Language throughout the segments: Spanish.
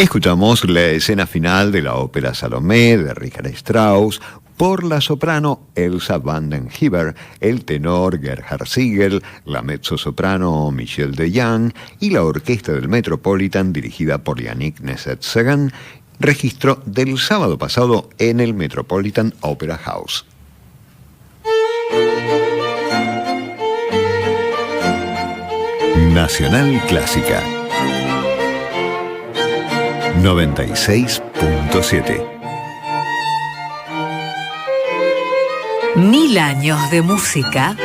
Escuchamos la escena final de la ópera Salomé de Richard Strauss por la soprano Elsa van den Heever, el tenor Gerhard Siegel, la mezzosoprano Michelle de Young y la orquesta del Metropolitan dirigida por Yannick Nézet-Séguin, registro del sábado pasado en el Metropolitan Opera House. Nacional Clásica 96.7. 1000 años de música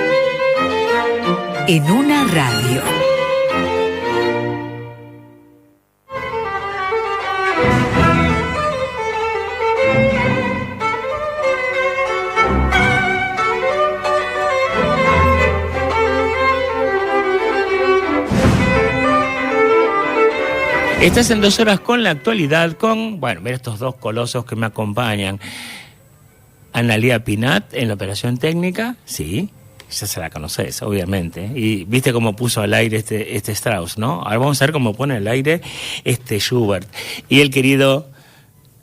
en una radio. Estás en 2 horas con la actualidad, con, bueno, mira estos dos colosos que me acompañan. Analía Pinat en la operación técnica, sí, ya se la conoces, obviamente. Y viste cómo puso al aire este Strauss, ¿no? Ahora vamos a ver cómo pone al aire este Schubert. Y el querido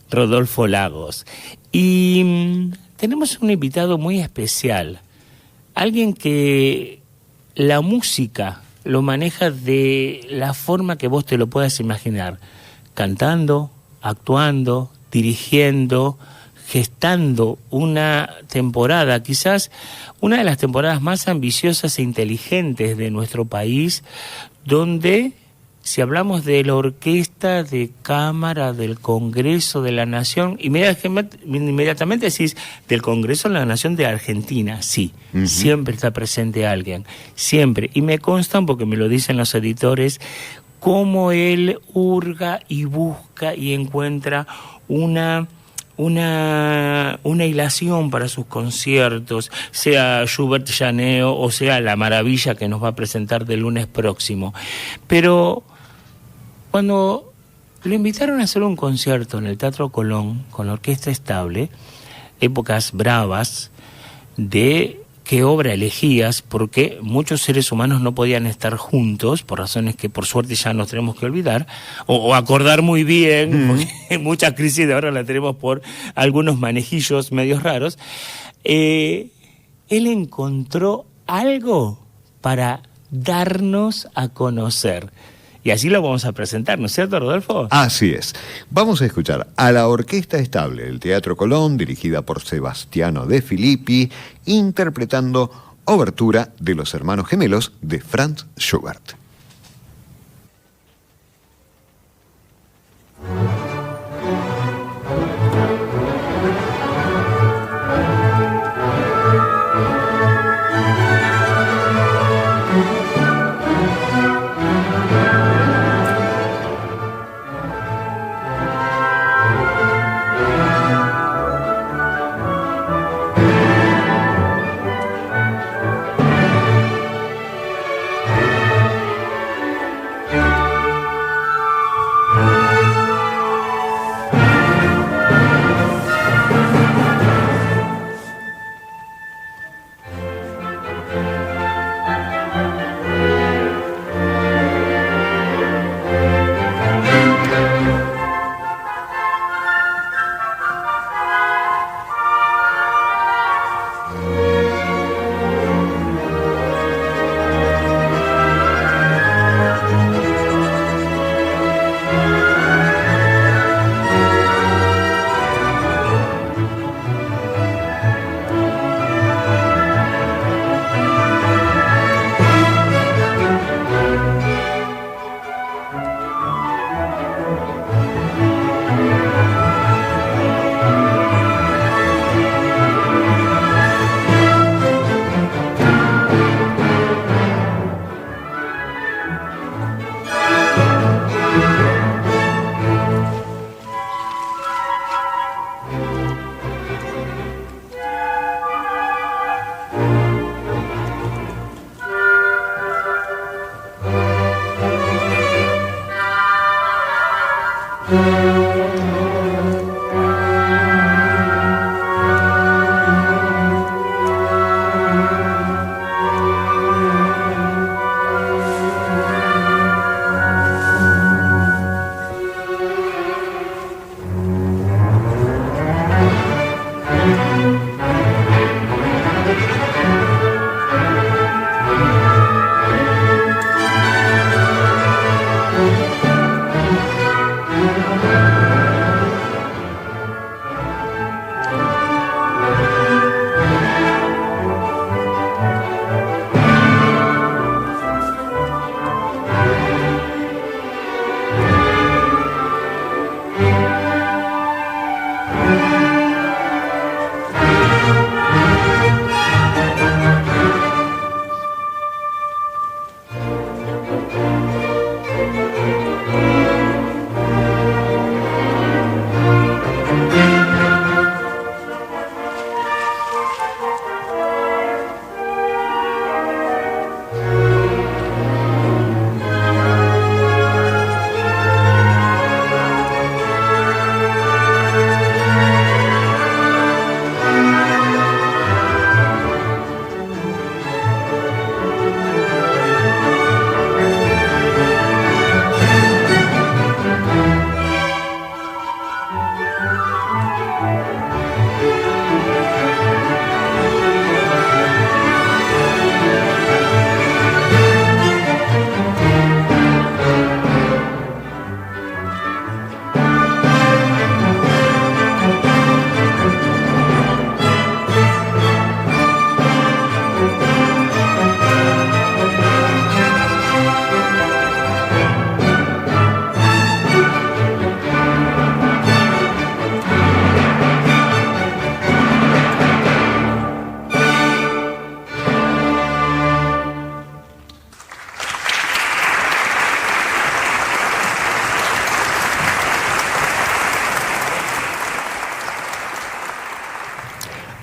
Rodolfo Lagos. Y tenemos un invitado muy especial. Alguien que la música lo maneja de la forma que vos te lo puedas imaginar. Cantando, actuando, dirigiendo, gestando una temporada, quizás una de las temporadas más ambiciosas e inteligentes de nuestro país, donde, si hablamos de la orquesta de cámara del Congreso de la Nación, inmediatamente decís del Congreso de la Nación de Argentina, sí, siempre está presente alguien, siempre, y me constan porque me lo dicen los editores, cómo él hurga y busca y encuentra una hilación para sus conciertos, sea Schubert Llaneo o sea La Maravilla que nos va a presentar del lunes próximo. Pero cuando lo invitaron a hacer un concierto en el Teatro Colón con la orquesta estable, épocas bravas de qué obra elegías, porque muchos seres humanos no podían estar juntos, por razones que por suerte ya nos tenemos que olvidar, o acordar muy bien, porque muchas crisis de ahora la tenemos por algunos manejillos medios raros. Él encontró algo para darnos a conocer. Y así lo vamos a presentar, ¿no es cierto, Rodolfo? Así es. Vamos a escuchar a la Orquesta Estable del Teatro Colón, dirigida por Sebastiano De Filippi, interpretando Obertura de los Hermanos Gemelos de Franz Schubert.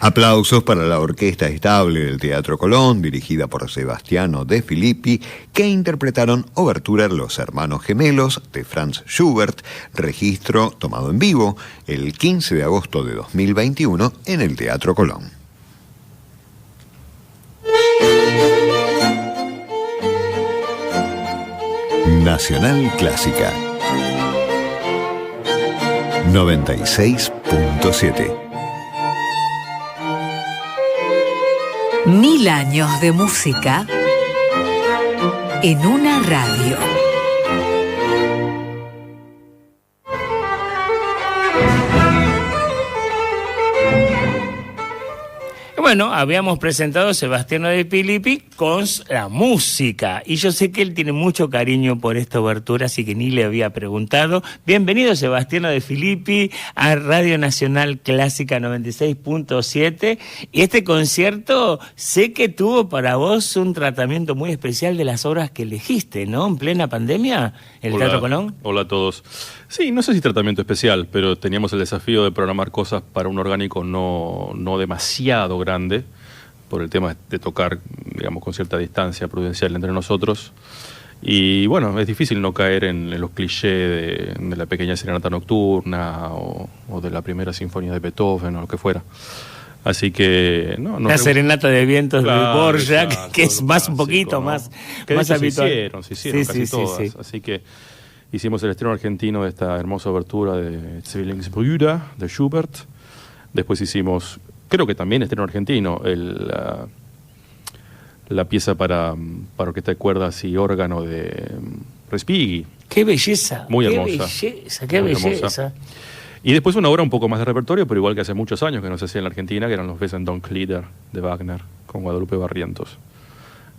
Aplausos para la Orquesta Estable del Teatro Colón, dirigida por Sebastiano De Filippi, que interpretaron Obertura Los Hermanos Gemelos de Franz Schubert, registro tomado en vivo el 15 de agosto de 2021 en el Teatro Colón. Nacional Clásica 96.7. 1000 años de música en una radio. Bueno, habíamos presentado a Sebastiano De Filippi con la música, y yo sé que él tiene mucho cariño por esta obertura, así que ni le había preguntado. Bienvenido, Sebastiano De Filippi, a Radio Nacional Clásica 96.7, y este concierto sé que tuvo para vos un tratamiento muy especial de las obras que elegiste, ¿no? En plena pandemia, el Teatro Colón. Hola a todos. Sí, no sé si tratamiento especial, pero teníamos el desafío de programar cosas para un orgánico no demasiado grande, por el tema de tocar, digamos, con cierta distancia prudencial entre nosotros. Y bueno, es difícil no caer en los clichés de la pequeña serenata nocturna o de la primera sinfonía de Beethoven o lo que fuera. Así que... la serenata de vientos, claro, de Dvorak, exacto, que es más un poquito, ¿no? más habitual. Se hicieron casi todas. Sí. Así que hicimos el estreno argentino de esta hermosa obertura de Zwillingsbrüder, de Schubert. Después hicimos, creo que también estreno argentino, la pieza para orquesta de cuerdas y órgano de Respighi. ¡Qué belleza! Muy hermosa. ¡Qué belleza! Y después una obra un poco más de repertorio, pero igual que hace muchos años que no se hacía en la Argentina, que eran los Wesendonck-Lieder de Wagner, con Guadalupe Barrientos.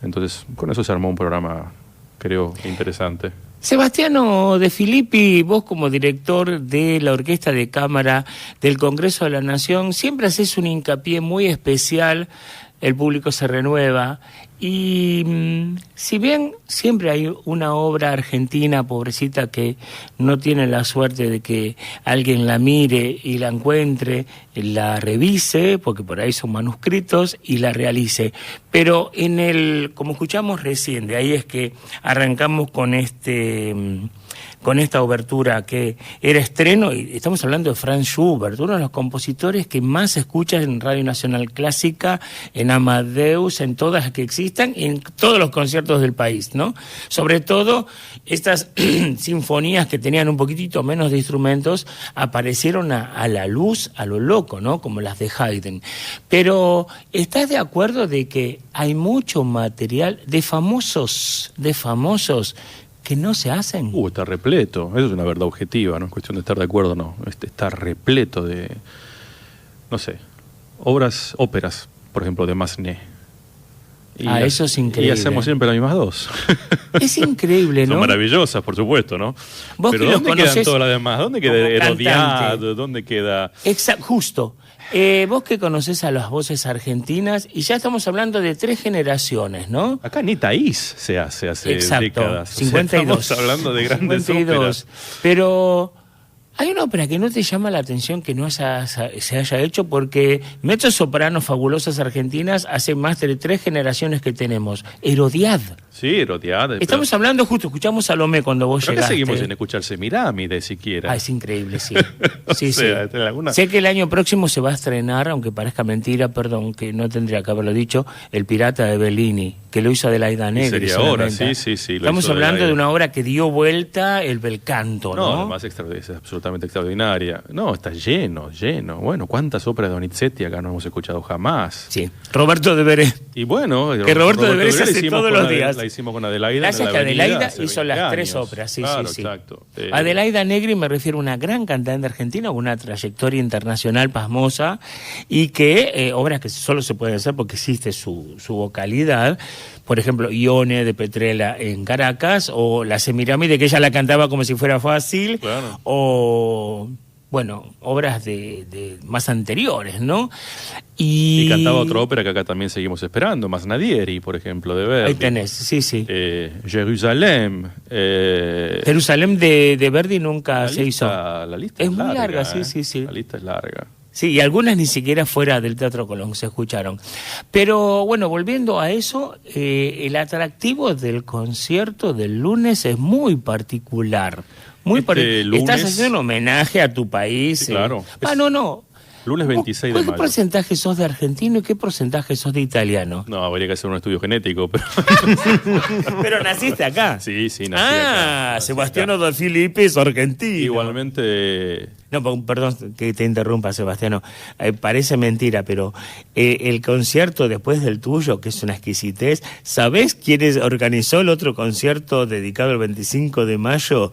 Entonces, con eso se armó un programa, creo, interesante. Sebastiano De Filippi, vos como director de la Orquesta de Cámara del Congreso de la Nación, siempre haces un hincapié muy especial. El público se renueva y si bien siempre hay una obra argentina pobrecita que no tiene la suerte de que alguien la mire y la encuentre, la revise, porque por ahí son manuscritos, y la realice, pero como escuchamos recién, de ahí es que arrancamos con esta obertura que era estreno, y estamos hablando de Franz Schubert, uno de los compositores que más se escucha en Radio Nacional Clásica, en Amadeus, en todas las que existan, y en todos los conciertos del país, ¿no? Sobre todo, estas sinfonías que tenían un poquitito menos de instrumentos, aparecieron a la luz, a lo loco, ¿no? Como las de Haydn. Pero, ¿estás de acuerdo de que hay mucho material de famosos, que no se hacen? Está repleto. Eso es una verdad objetiva, no es cuestión de estar de acuerdo, no. Está repleto de, no sé, óperas, por ejemplo, de Massenet. Eso es increíble. Y hacemos siempre las mismas dos. Es increíble, ¿no? Son maravillosas, por supuesto, ¿no? Pero ¿dónde quedan todas las demás? ¿Dónde queda Herodiad? ¿Dónde queda...? Justo. Vos que conocés a las voces argentinas, y ya estamos hablando de 3 generaciones, ¿no? Acá ni Taís se hace décadas. 52. Estamos hablando de grandes 52. Óperas. Pero hay una ópera que no te llama la atención que no se haya hecho, porque mezzosopranos fabulosas argentinas hace más de 3 generaciones que tenemos. Herodiad. Sí, Herodiad. Estamos hablando justo, escuchamos Salomé cuando vos llegaste. Acá seguimos sin escuchar Semiramide siquiera. Es increíble, sí. Sí. Sé que el año próximo se va a estrenar, aunque parezca mentira, perdón, que no tendría que haberlo dicho, El Pirata de Bellini, que lo hizo Adelaida Negri. Sería ahora, sí. Estamos hablando de una obra que dio vuelta el bel canto, ¿no? Además es absolutamente extraordinaria. No, está lleno. Bueno, ¿cuántas óperas de Donizetti acá no hemos escuchado jamás? Sí, Roberto de Veré. Y bueno, que Roberto de Veré se hace todos los días. La hicimos con Adelaida. Gracias que Adelaida hizo las 3 óperas, sí. Exacto. Adelaida Negri, me refiero a una gran cantante argentina, con una trayectoria internacional pasmosa, y que obras que solo se pueden hacer porque existe su vocalidad. Por ejemplo, Ione de Petrella en Caracas, o La Semiramide, que ella la cantaba como si fuera fácil, claro. O... bueno, obras de más anteriores, ¿no? Y cantaba otra ópera que acá también seguimos esperando, Masnadieri, por ejemplo, de Verdi. Ahí tenés, sí. Jerusalén. Jerusalén de Verdi nunca se hizo. La lista es muy larga, sí. sí. La lista es larga. Sí, y algunas ni siquiera fuera del Teatro Colón se escucharon. Pero bueno, volviendo a eso, el atractivo del concierto del lunes es muy particular. Lunes... Estás haciendo un homenaje a tu país. Sí, claro. No. Lunes 26 de mayo. ¿Qué porcentaje sos de argentino y qué porcentaje sos de italiano? No, habría que hacer un estudio genético, pero... Pero naciste acá. Sí, nací acá. Sebastiano da Filippi es argentino. Igualmente... No, perdón que te interrumpa, Sebastiano. Parece mentira, pero el concierto después del tuyo, que es una exquisitez, ¿sabés quién organizó el otro concierto dedicado al 25 de mayo?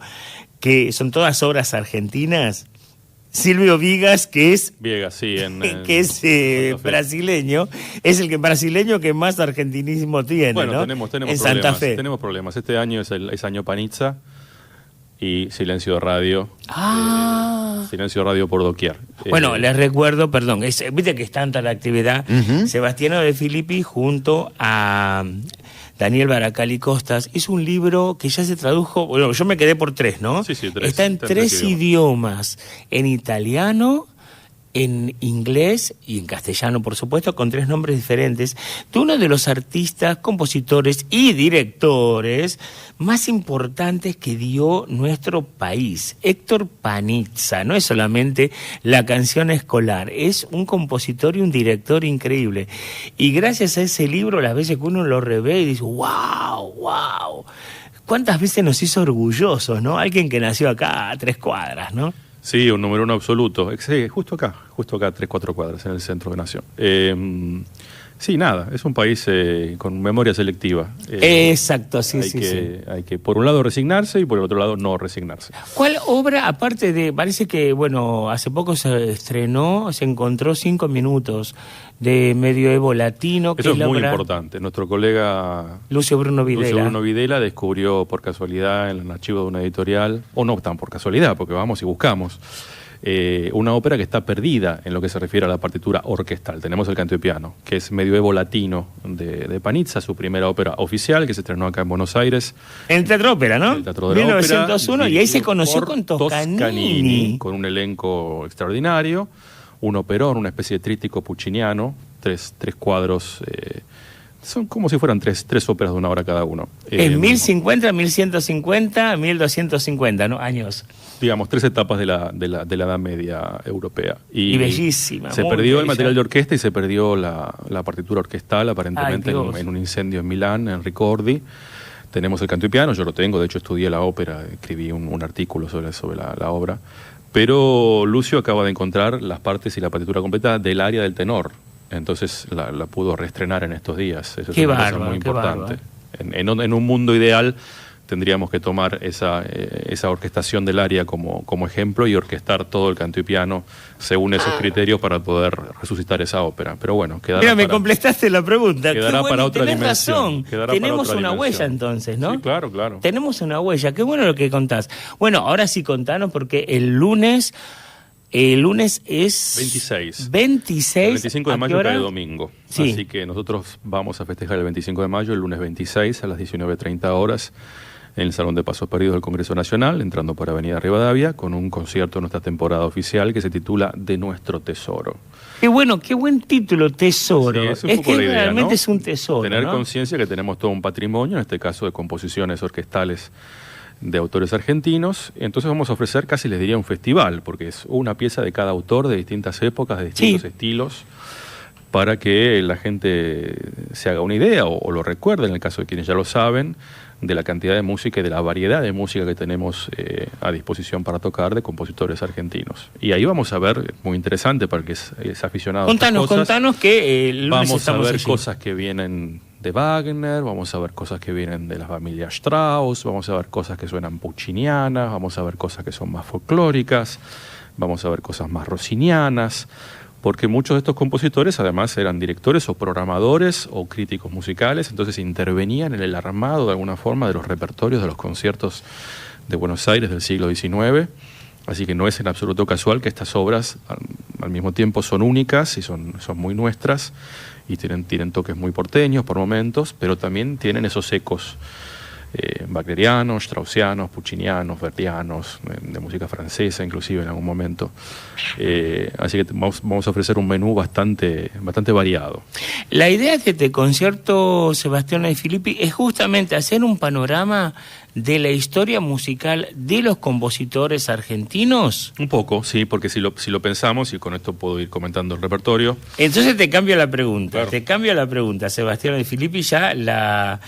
Que son todas obras argentinas. Silvio Viegas, que es que es brasileño, es el brasileño que más argentinismo tiene, bueno, ¿no? tenemos en problemas, Santa Fe. Tenemos problemas. Este año es año Panizza y silencio de radio. Silencio de radio por doquier. Bueno, les recuerdo, perdón, viste que es tanta la actividad. Sebastiano de Filippi junto a Daniel Baracali Costas hizo un libro que ya se tradujo, bueno, yo me quedé por 3, ¿no? Sí, 3. Está en 3 idiomas, en italiano, en inglés y en castellano, por supuesto, con 3 nombres diferentes, de uno de los artistas, compositores y directores más importantes que dio nuestro país, Héctor Panizza. No es solamente la canción escolar, es un compositor y un director increíble. Y gracias a ese libro, las veces que uno lo revé y dice, wow, ¿cuántas veces nos hizo orgullosos, no? Alguien que nació acá a 3 cuadras, ¿no? Sí, un número 1 absoluto. Sí, justo acá, 3-4 cuadras en el centro de Nación. Sí, nada, es un país con memoria selectiva. Exacto, sí. Hay que, por un lado, resignarse y por el otro lado, no resignarse. ¿Cuál obra, aparte de, parece que, bueno, hace poco se estrenó, se encontró 5 minutos de medioevo latino? Eso es muy importante. Nuestro colega Lucio Bruno Videla descubrió por casualidad en el archivo de una editorial, o no tan por casualidad, porque vamos y buscamos, una ópera que está perdida en lo que se refiere a la partitura orquestal. Tenemos el canto y piano, que es medioevo latino de Panizza, su primera ópera oficial, que se estrenó acá en Buenos Aires. En el Teatro Ópera, ¿no? En el Teatro de la 1901, Ópera, y ahí se conoció con Toscanini. Con un elenco extraordinario, un operón, una especie de tríptico pucciniano, tres cuadros... son como si fueran tres óperas de 1 hora cada uno. En 1050, 1150, 1250, ¿no? Años. Digamos, 3 etapas de la Edad Media europea. Y bellísima. Se perdió el material de orquesta y se perdió la partitura orquestal, aparentemente en un incendio en Milán, en Ricordi. Tenemos el canto y piano, yo lo tengo, de hecho estudié la ópera, escribí un artículo sobre la obra. Pero Lucio acaba de encontrar las partes y la partitura completa del área del tenor. Entonces la pudo reestrenar en estos días. Eso es una cosa muy importante. En un mundo ideal tendríamos que tomar esa orquestación del área como ejemplo y orquestar todo el canto y piano según esos criterios para poder resucitar esa ópera. Pero bueno, Mira, me completaste la pregunta. Quedará para otra dimensión. Tenemos una huella entonces, ¿no? Sí, claro. Tenemos una huella. Qué bueno lo que contás. Bueno, ahora sí contanos porque el lunes es... 26. El 25 de mayo cae domingo. Sí. Así que nosotros vamos a festejar el 25 de mayo, el lunes 26 a las 19:30 horas en el Salón de Pasos Perdidos del Congreso Nacional, entrando por Avenida Rivadavia, con un concierto de nuestra temporada oficial que se titula De Nuestro Tesoro. Qué bueno, qué buen título, Tesoro. Sí, es que realmente, ¿no? Es un tesoro. Tener conciencia que tenemos todo un patrimonio, en este caso de composiciones orquestales de autores argentinos. Entonces vamos a ofrecer, casi les diría, un festival, porque es una pieza de cada autor de distintas épocas, de distintos estilos, para que la gente se haga una idea o lo recuerde, en el caso de quienes ya lo saben, de la cantidad de música y de la variedad de música que tenemos a disposición para tocar de compositores argentinos. Y ahí vamos a ver, muy interesante para el que es aficionado a estas cosas. Contanos que el lunes vamos a ver allí. Cosas que vienen de Wagner, vamos a ver cosas que vienen de la familia Strauss, vamos a ver cosas que suenan puccinianas, vamos a ver cosas que son más folclóricas, vamos a ver cosas más rossinianas, porque muchos de estos compositores además eran directores o programadores o críticos musicales, entonces intervenían en el armado de alguna forma de los repertorios de los conciertos de Buenos Aires del siglo XIX, así que no es en absoluto casual que estas obras al mismo tiempo son únicas y son muy nuestras y tienen toques muy porteños por momentos, pero también tienen esos ecos wagnerianos, straussianos, puccinianos, verdianos, de música francesa inclusive en algún momento. Así que vamos a ofrecer un menú bastante variado. La idea de este concierto, Sebastiano De Filippi, es justamente hacer un panorama de la historia musical de los compositores argentinos. Un poco, sí, porque si lo pensamos, y con esto puedo ir comentando el repertorio. Entonces te cambio la pregunta, Claro. Sebastiano De Filippi, ya la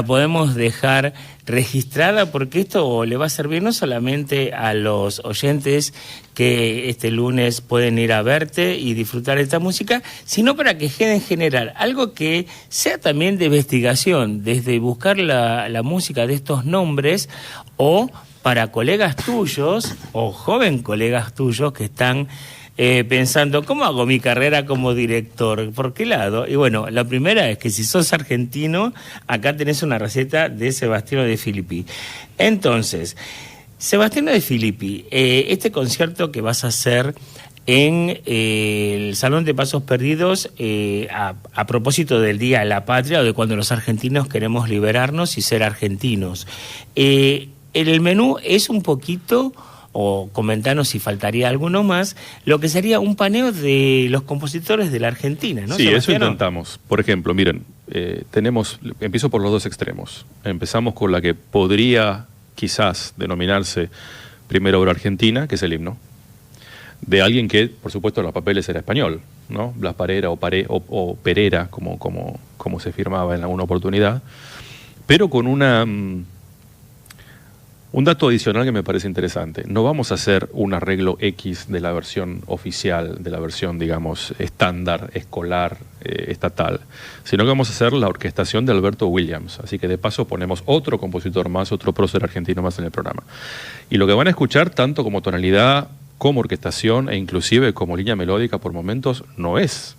podemos dejar registrada, porque esto le va a servir no solamente a los oyentes que este lunes pueden ir a verte y disfrutar de esta música, sino para que quede en general algo que sea también de investigación, desde buscar la música de estos nombres, o para colegas tuyos o joven colegas tuyos que están pensando, ¿cómo hago mi carrera como director? ¿Por qué lado? Y bueno, la primera es que si sos argentino, acá tenés una receta de Sebastiano De Filippi. Entonces, Sebastiano De Filippi, este concierto que vas a hacer en el Salón de Pasos Perdidos, a propósito del Día de la Patria, o de cuando los argentinos queremos liberarnos y ser argentinos, el menú es un poquito, o comentanos si faltaría alguno más, lo que sería un paneo de los compositores de la Argentina, ¿no? Sí, eso Sebastiano. intentamos. Por ejemplo, miren, empiezo por los dos extremos. Empezamos con la que podría quizás denominarse primera obra argentina, que es el himno, de alguien que, por supuesto, en los papeles era español, ¿no? Blas Parera o Perera, como se firmaba en alguna oportunidad, pero con un dato adicional que me parece interesante. No vamos a hacer un arreglo X de la versión oficial, de la versión, digamos, estándar, escolar, estatal, sino que vamos a hacer la orquestación de Alberto Williams. Así que de paso ponemos otro compositor más, otro prócer argentino más en el programa. Y lo que van a escuchar, tanto como tonalidad, como orquestación e inclusive como línea melódica por momentos, no es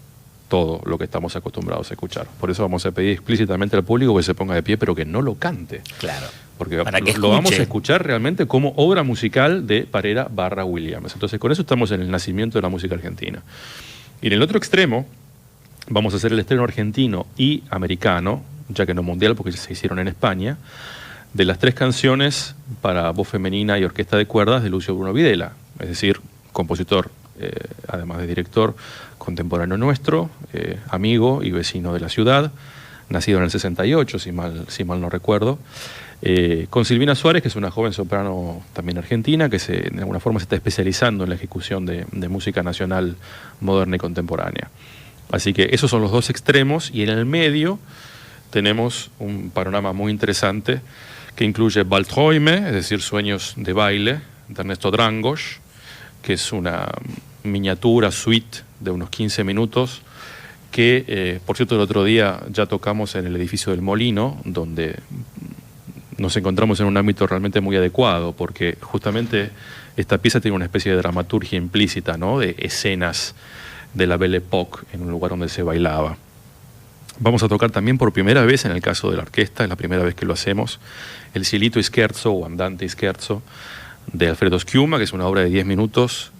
todo lo que estamos acostumbrados a escuchar. Por eso vamos a pedir explícitamente al público que se ponga de pie, pero que no lo cante. Claro. Porque Para que lo vamos a escuche. escuchar realmente como obra musical de Parera / Williams. Entonces, con eso estamos en el nacimiento de la música argentina. Y en el otro extremo, vamos a hacer el estreno argentino y americano, ya que no mundial, porque se hicieron en España, de las 3 canciones para voz femenina y orquesta de cuerdas de Lucio Bruno Videla. Es decir, compositor, además de director, contemporáneo nuestro, amigo y vecino de la ciudad, nacido en el 68, si mal no recuerdo, con Silvina Suárez, que es una joven soprano también argentina, que de alguna forma se está especializando en la ejecución de música nacional moderna y contemporánea. Así que esos son los dos extremos, y en el medio tenemos un panorama muy interesante que incluye Waldträume, es decir, Sueños de baile, de Ernesto Drangos, que es una miniatura suite de unos 15 minutos, que, por cierto, el otro día ya tocamos en el edificio del Molino, donde nos encontramos en un ámbito realmente muy adecuado, porque justamente esta pieza tiene una especie de dramaturgia implícita, ¿no?, de escenas de la Belle Époque en un lugar donde se bailaba. Vamos a tocar también por primera vez, en el caso de la orquesta, es la primera vez que lo hacemos, el Cielito Scherzo o Andante Scherzo de Alfredo Schiuma, que es una obra de 10 minutos,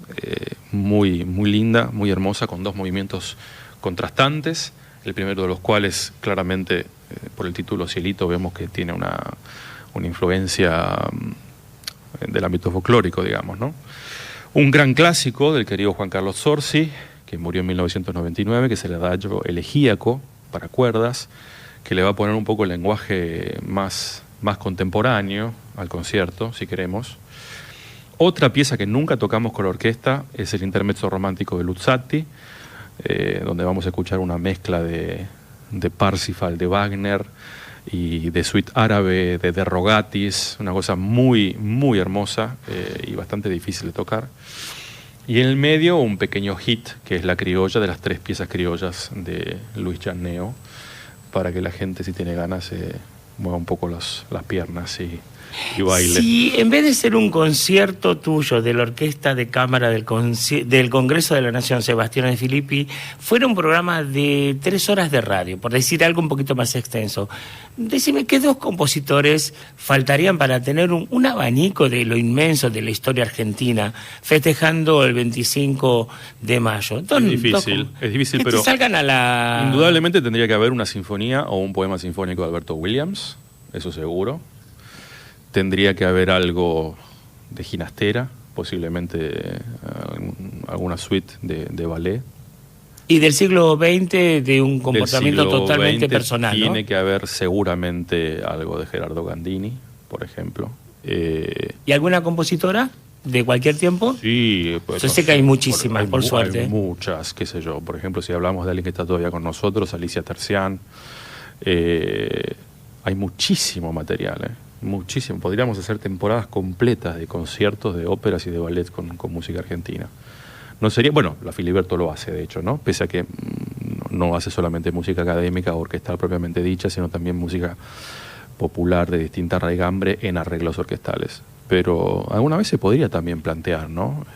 muy linda, muy hermosa, con 2 movimientos contrastantes, el primero de los cuales claramente, por el título Cielito, vemos que tiene una influencia del ámbito folclórico, digamos, ¿no? Un gran clásico del querido Juan Carlos Zorzi, que murió en 1999, que es el Adagio elegíaco para cuerdas, que le va a poner un poco el lenguaje más contemporáneo al concierto, si queremos. Otra pieza que nunca tocamos con la orquesta es el Intermezzo Romántico de Luzzati, donde vamos a escuchar una mezcla de Parsifal, de Wagner, y de suite árabe de Rogatis, una cosa muy hermosa y bastante difícil de tocar. Y en el medio un pequeño hit, que es la criolla, de las 3 piezas criollas de Luis Gianneo, para que la gente, si tiene ganas, se mueva un poco las piernas y baile. Si en vez de ser un concierto tuyo de la Orquesta de Cámara del Congreso de la Nación, Sebastiano De Filippi, fuera un programa de 3 horas de radio, por decir algo un poquito más extenso, decime qué 2 compositores faltarían para tener un abanico de lo inmenso de la historia argentina, festejando el 25 de mayo. Es difícil, que pero te salgan a la... indudablemente tendría que haber una sinfonía o un poema sinfónico de Alberto Williams, eso seguro. tendría que haber algo de Ginastera, posiblemente alguna suite de ballet. Y del siglo XX, de un comportamiento Del siglo totalmente XX personal, ¿no? Tiene que haber seguramente algo de Gerardo Gandini, por ejemplo. ¿Y alguna compositora de cualquier tiempo? Sí, pues, Yo sé que hay muchísimas, por suerte. Hay muchas, qué sé yo. Por ejemplo, si hablamos de alguien que está todavía con nosotros, Alicia Tercián. Hay muchísimo material, muchísimo. Podríamos hacer temporadas completas de conciertos, de óperas y de ballet con música argentina. No sería, bueno, la Filiberto lo hace, de hecho, ¿no? Pese a que no hace solamente música académica o orquestal propiamente dicha, sino también música popular de distinta raigambre en arreglos orquestales. Pero alguna vez se podría también plantear, ¿no?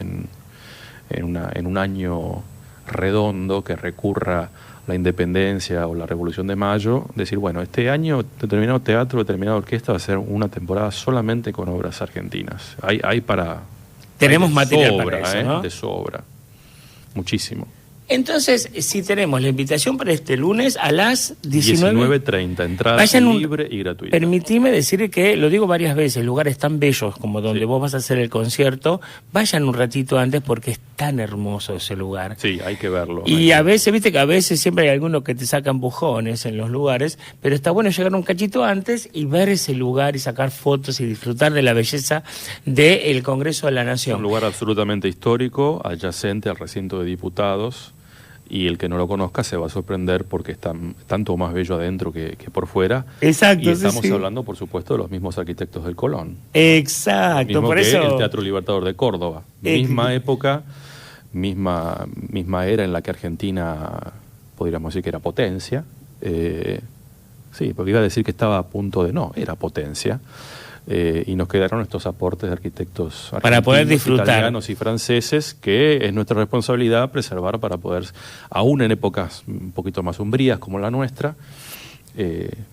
En un año redondo que recurra la independencia o la Revolución de Mayo, decir, bueno, este año determinado teatro, determinada orquesta va a ser una temporada solamente con obras argentinas. Hay para... Tenemos hay de material sobra, para eso, ¿no? De sobra. Muchísimo. Entonces, si tenemos la invitación para este lunes a las 19:30, 19:30, entrada vayan libre y gratuita. Permitime decir que, lo digo varias veces, lugares tan bellos como donde vos vas a hacer el concierto, vayan un ratito antes porque es tan hermoso ese lugar. Sí, hay que verlo. Y a veces, viste que a veces siempre hay algunos que te sacan empujones en los lugares, pero está bueno llegar un cachito antes y ver ese lugar y sacar fotos y disfrutar de la belleza del Congreso de la Es Nación. un lugar absolutamente histórico, adyacente al recinto de diputados, y el que no lo conozca se va a sorprender porque está tanto más bello adentro que por fuera. Exacto, y estamos sí. hablando, por supuesto, de los mismos arquitectos del Colón. Exacto, Mismo por que eso... el Teatro Libertador de Córdoba. Misma época, misma era en la que Argentina, podríamos decir que era potencia. Sí, porque iba a decir que estaba a punto de... No, era potencia. Y nos quedaron estos aportes de arquitectos argentinos, para poder disfrutar, italianos y franceses, que es nuestra responsabilidad preservar para poder, aún en épocas un poquito más umbrías como la nuestra,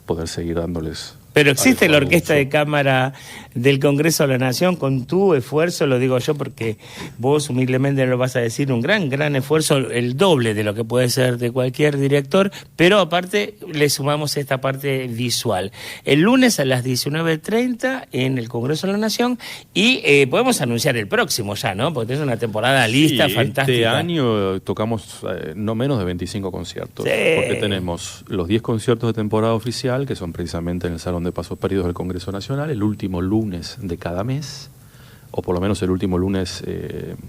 poder seguir dándoles... Pero existe la Orquesta uso. de Cámara del Congreso de la Nación, con tu esfuerzo, lo digo yo porque vos humildemente lo vas a decir, un gran esfuerzo, el doble de lo que puede ser de cualquier director, pero aparte le sumamos esta parte visual. El lunes a las 19:30 en el Congreso de la Nación y podemos anunciar el próximo ya, ¿no? Porque es una temporada lista, Sí, fantástica. Este año tocamos no menos de 25 conciertos, Sí. porque tenemos los 10 conciertos de temporada oficial, que son precisamente en el Salón de Pasos Perdidos del Congreso Nacional, el último lunes de cada mes, o por lo menos el último lunes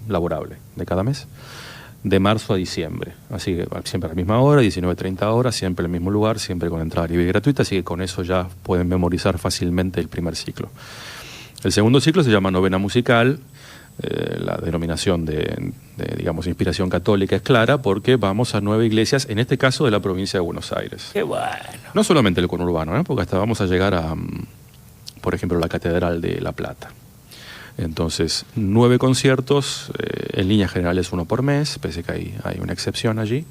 laborable de cada mes, de marzo a diciembre. Así que siempre a la misma hora, 19:30 horas, siempre en el mismo lugar, siempre con entrada libre y gratuita, así que con eso ya pueden memorizar fácilmente el primer ciclo. El segundo ciclo se llama Novena Musical. La denominación de, digamos, inspiración católica es clara porque vamos a 9 iglesias, en este caso de la provincia de Buenos Aires. Qué bueno. No solamente el conurbano, porque hasta vamos a llegar a, por ejemplo, la Catedral de La Plata. Entonces, 9 conciertos, en líneas generales 1 por mes, pese que hay una excepción allí,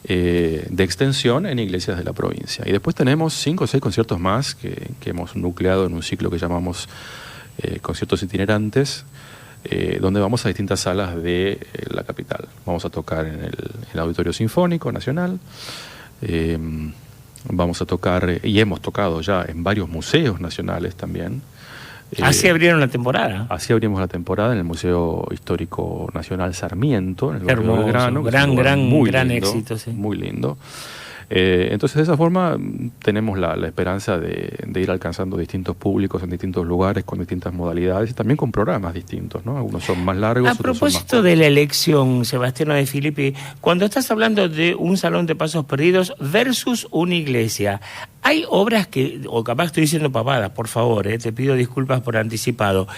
de extensión en iglesias de la provincia. Y después tenemos 5 o 6 conciertos más que hemos nucleado en un ciclo que llamamos conciertos itinerantes, donde vamos a distintas salas de la capital. Vamos a tocar en el Auditorio Sinfónico Nacional, vamos a tocar, y hemos tocado ya en varios museos nacionales también. Así abrieron la temporada. Así abrimos la temporada en el Museo Histórico Nacional Sarmiento, en el barrio Hermoso, Belgrano, que es un lugar gran muy lindo, éxito, sí. muy lindo. Entonces, de esa forma, tenemos la esperanza de ir alcanzando distintos públicos en distintos lugares, con distintas modalidades y también con programas distintos, ¿no? Algunos son más largos, A otros son más propósito de la elección, Sebastiano de Filippi, cuando estás hablando de un salón de pasos perdidos versus una iglesia, hay obras que, o capaz estoy diciendo papadas, por favor, te pido disculpas por anticipado,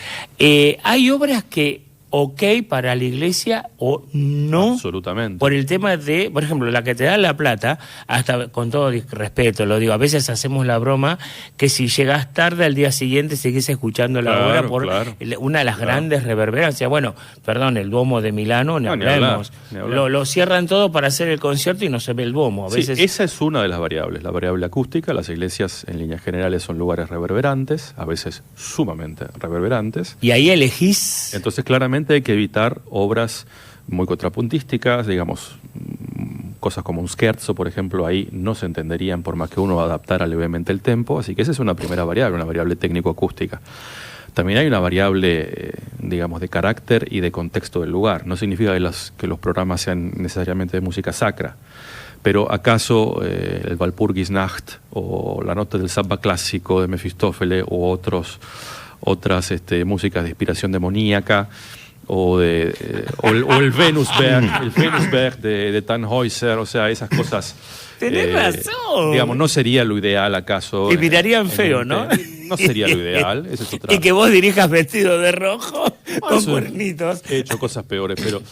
hay obras que ok para la iglesia o no. Absolutamente. Por el tema de, por ejemplo, la que te da La Plata, hasta con todo respeto lo digo, a veces hacemos la broma que si llegas tarde al día siguiente seguís escuchando la Claro, obra por claro. una de las grandes reverberancias. Bueno, perdón, el Duomo de Milano, ni No, ni hablemos. hablar, ni hablar. Lo cierran todo para hacer el concierto y no se ve el Duomo. A Sí, veces esa es una de las variables, la variable acústica. Las iglesias en líneas generales son lugares reverberantes, a veces sumamente reverberantes. y ahí elegís. Entonces claramente hay que evitar obras muy contrapuntísticas, digamos, cosas como un scherzo, por ejemplo, ahí no se entenderían por más que uno adaptara levemente el tempo, así que esa es una primera variable, una variable técnico-acústica. También hay una variable, digamos, de carácter y de contexto del lugar. No significa que los programas sean necesariamente de música sacra, pero ¿acaso el Walpurgisnacht o la nota del Samba clásico de Mefistófeles u otras músicas de inspiración demoníaca o el Venusberg de Tannhäuser, o sea, esas cosas... Tenés razón. Digamos, no sería lo ideal, ¿acaso? Y mirarían feo, ¿no? No sería lo ideal. Esa es otra. Y que vos dirijas vestido de rojo con cuernitos. He hecho cosas peores, pero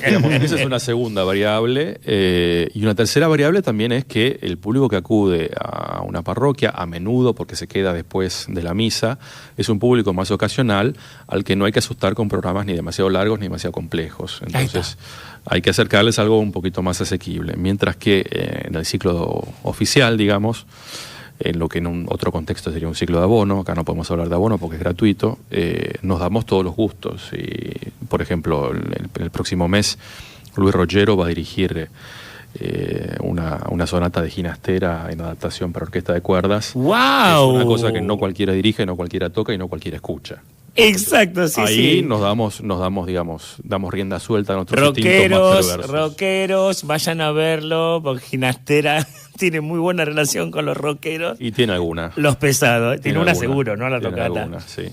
digamos, esa es una segunda variable. Y una tercera variable también es que el público que acude a una parroquia, a menudo, porque se queda después de la misa, es un público más ocasional al que no hay que asustar con programas ni demasiado largos ni demasiado complejos. Entonces, hay que acercarles algo un poquito más asequible. Mientras que en el ciclo oficial, digamos, en lo que en un otro contexto sería un ciclo de abono, acá no podemos hablar de abono porque es gratuito, nos damos todos los gustos. Y, por ejemplo, el próximo mes Luis Rogero va a dirigir una sonata de Ginastera en adaptación para orquesta de cuerdas. ¡Wow! Es una cosa que no cualquiera dirige, no cualquiera toca y no cualquiera escucha. Exacto, sí, ahí sí. nos damos, digamos, damos rienda suelta a nuestros instintos más perversos. Rockeros, vayan a verlo, porque Ginastera tiene muy buena relación con los rockeros. Y tiene alguna. Los pesados, tiene una alguna, seguro, ¿no? La tiene tocata. alguna, sí.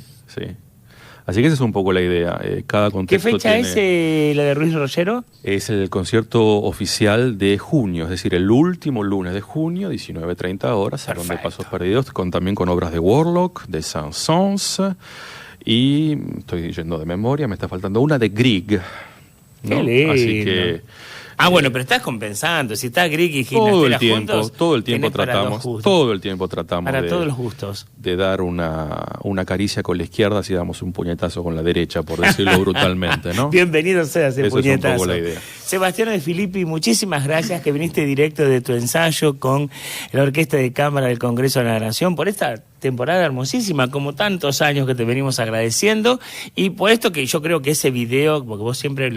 Así que esa es un poco la idea. Cada contexto ¿Qué fecha tiene... es la de Ruiz Rogero? Es el concierto oficial de junio, es decir, el último lunes de junio, 19:30 horas, Salón de Pasos Perdidos, también con obras de Warlock, de Saint-Saëns, y estoy yendo de memoria, me está faltando una de Grieg, ¿no? Qué lindo. Así que... bueno, pero estás compensando. Si está Grieg y Ginastera juntos, todo el tiempo tenés tratamos para todos los gustos. de dar una caricia con la izquierda si damos un puñetazo con la derecha, por decirlo brutalmente, ¿no? Bienvenido sea ese puñetazo. Es un poco la idea. Sebastián De Filippi, muchísimas gracias que viniste directo de tu ensayo con la Orquesta de Cámara del Congreso de la Nación por esta temporada hermosísima, como tantos años que te venimos agradeciendo, y por esto que yo creo que ese video, porque vos siempre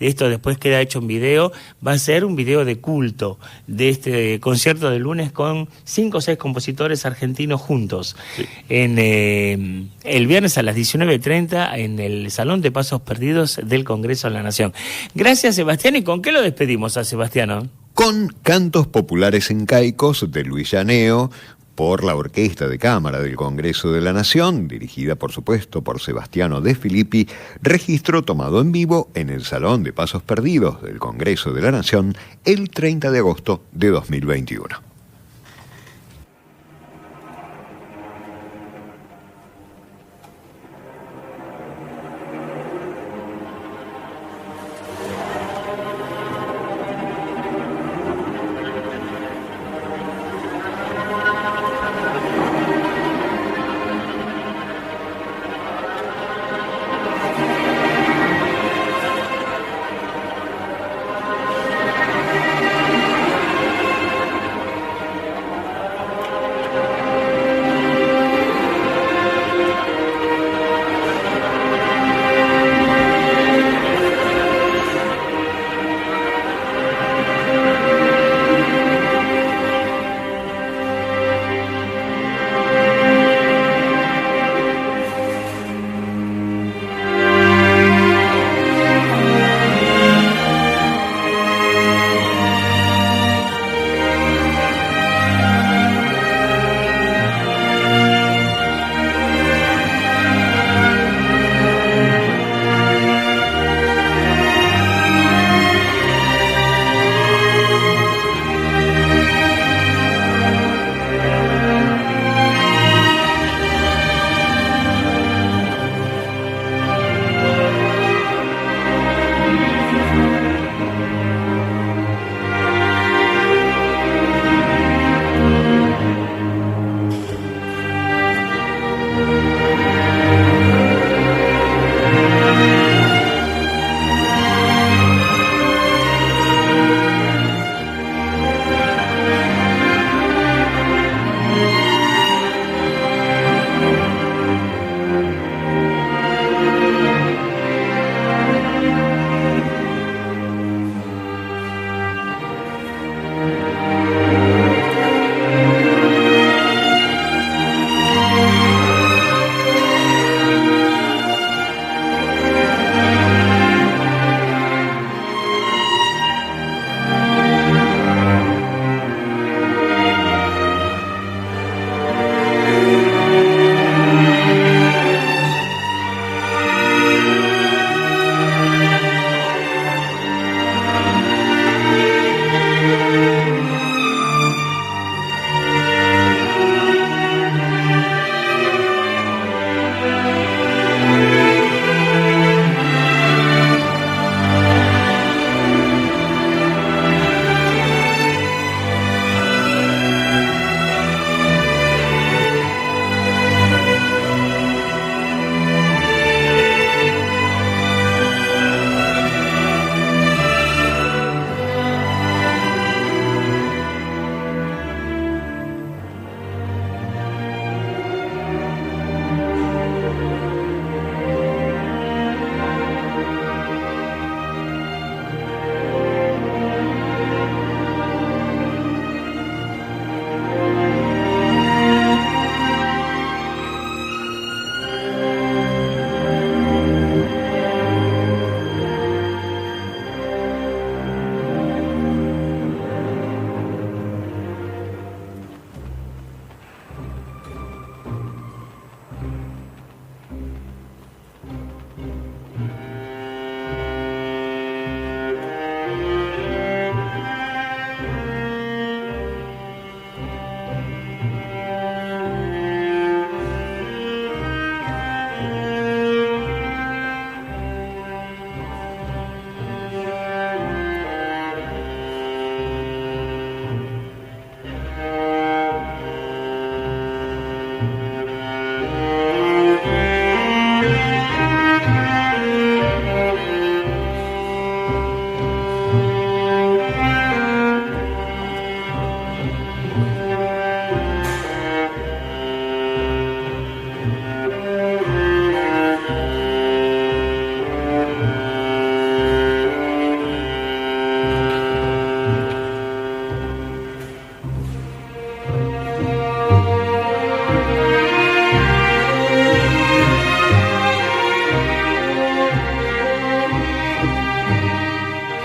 esto después queda hecho en video, va a ser un video de culto de este concierto de lunes con 5 o 6 compositores argentinos juntos. Sí. El viernes a las 19:30 en el Salón de Pasos Perdidos del Congreso de la Nación. Gracias, Sebastián. ¿Y con qué lo despedimos a Sebastián? Con cantos populares encaicos de Luis Llaneo, por la Orquesta de Cámara del Congreso de la Nación, dirigida por supuesto por Sebastiano De Filippi, registro tomado en vivo en el Salón de Pasos Perdidos del Congreso de la Nación el 30 de agosto de 2021.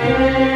Chao.